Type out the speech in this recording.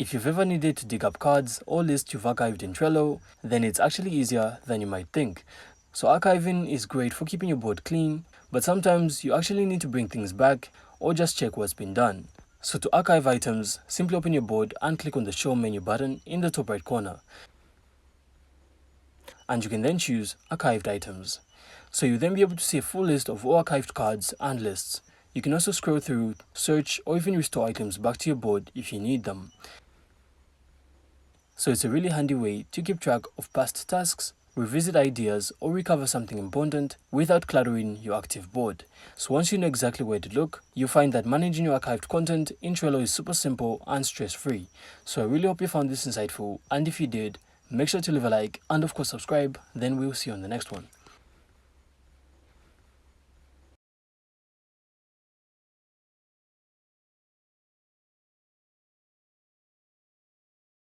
If you've ever needed to dig up cards or lists you've archived in Trello, then it's actually easier than you might think. So archiving is great for keeping your board clean, but sometimes you actually need to bring things back or just check what's been done. So to archive items, simply open your board and click on the Show menu button in the top right corner. And you can then choose Archived Items. So you'll then be able to see a full list of all archived cards and lists. You can also scroll through, search, or even restore items back to your board if you need them. So it's a really handy way to keep track of past tasks, revisit ideas, or recover something important without cluttering your active board. So once you know exactly where to look, you'll find that managing your archived content in Trello is super simple and stress-free. So I really hope you found this insightful, and if you did, make sure to leave a like and of course subscribe, then we'll see you on the next one.